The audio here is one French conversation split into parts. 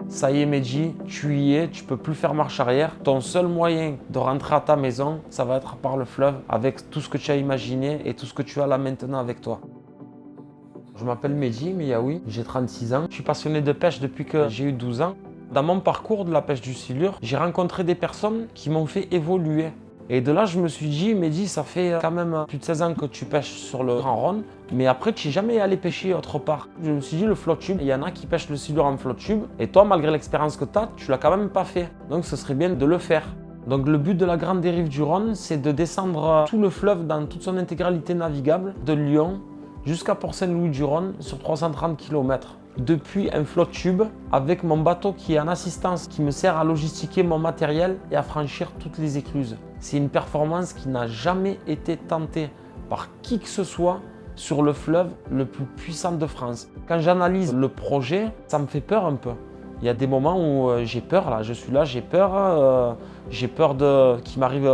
Ça y est Mehdi, tu y es, tu peux plus faire marche arrière. Ton seul moyen de rentrer à ta maison, ça va être par le fleuve, avec tout ce que tu as imaginé et tout ce que tu as là maintenant avec toi. Je m'appelle Mehdi Miaoui, j'ai 36 ans. Je suis passionné de pêche depuis que j'ai eu 12 ans. Dans mon parcours de la pêche du silure, j'ai rencontré des personnes qui m'ont fait évoluer. Et de là, je me suis dit, Mehdi, ça fait quand même plus de 16 ans que tu pêches sur le Grand Rhône, mais après, tu n'es jamais allé pêcher autre part. Je me suis dit, le flotte tube, il y en a qui pêchent le silure en flotte tube, et toi, malgré l'expérience que tu as, tu l'as quand même pas fait. Donc, ce serait bien de le faire. Donc, le but de la grande dérive du Rhône, c'est de descendre tout le fleuve dans toute son intégralité navigable, de Lyon jusqu'à Port-Saint-Louis-du-Rhône sur 330 km. Depuis un flotte tube avec mon bateau qui est en assistance, qui me sert à logistiquer mon matériel et à franchir toutes les écluses. C'est une performance qui n'a jamais été tentée par qui que ce soit sur le fleuve le plus puissant de France. Quand j'analyse le projet, ça me fait peur un peu. Il y a des moments où j'ai peur, là, je suis là, j'ai peur qu'il m'arrive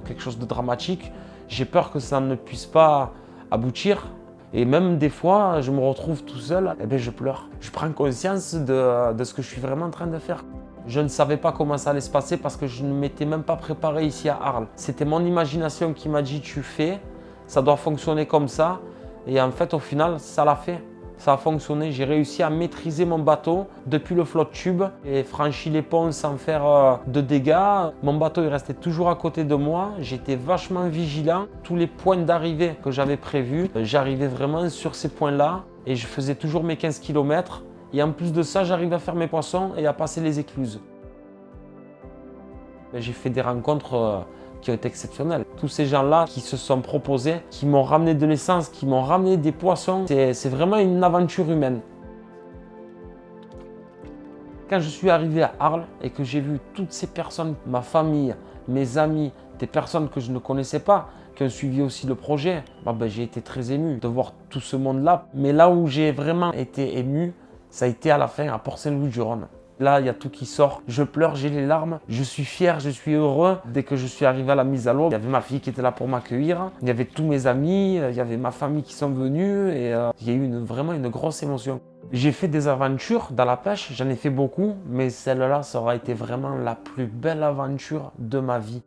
quelque chose de dramatique, j'ai peur que ça ne puisse pas aboutir. Et même des fois, je me retrouve tout seul, et bien je pleure. Je prends conscience de ce que je suis vraiment en train de faire. Je ne savais pas comment ça allait se passer parce que je ne m'étais même pas préparé ici à Arles. C'était mon imagination qui m'a dit tu fais, ça doit fonctionner comme ça. Et en fait, au final, ça l'a fait. Ça a fonctionné. J'ai réussi à maîtriser mon bateau depuis le flotte tube et franchi les ponts sans faire de dégâts. Mon bateau il restait toujours à côté de moi. J'étais vachement vigilant. Tous les points d'arrivée que j'avais prévus, j'arrivais vraiment sur ces points-là et je faisais toujours mes 15 km. Et en plus de ça, j'arrivais à faire mes poissons et à passer les écluses. J'ai fait des rencontres qui ont été exceptionnelles. Tous ces gens-là qui se sont proposés, qui m'ont ramené de l'essence, qui m'ont ramené des poissons, c'est vraiment une aventure humaine. Quand je suis arrivé à Arles et que j'ai vu toutes ces personnes, ma famille, mes amis, des personnes que je ne connaissais pas, qui ont suivi aussi le projet, j'ai été très ému de voir tout ce monde-là. Mais là où j'ai vraiment été ému, ça a été à la fin à Port-Saint-Louis-du-Rhône. Là, il y a tout qui sort. Je pleure, j'ai les larmes. Je suis fier, je suis heureux. Dès que je suis arrivé à la mise à l'eau, il y avait ma fille qui était là pour m'accueillir. Il y avait tous mes amis, il y avait ma famille qui sont venus et il y a eu vraiment une grosse émotion. J'ai fait des aventures dans la pêche, j'en ai fait beaucoup, mais celle-là, ça aura été vraiment la plus belle aventure de ma vie.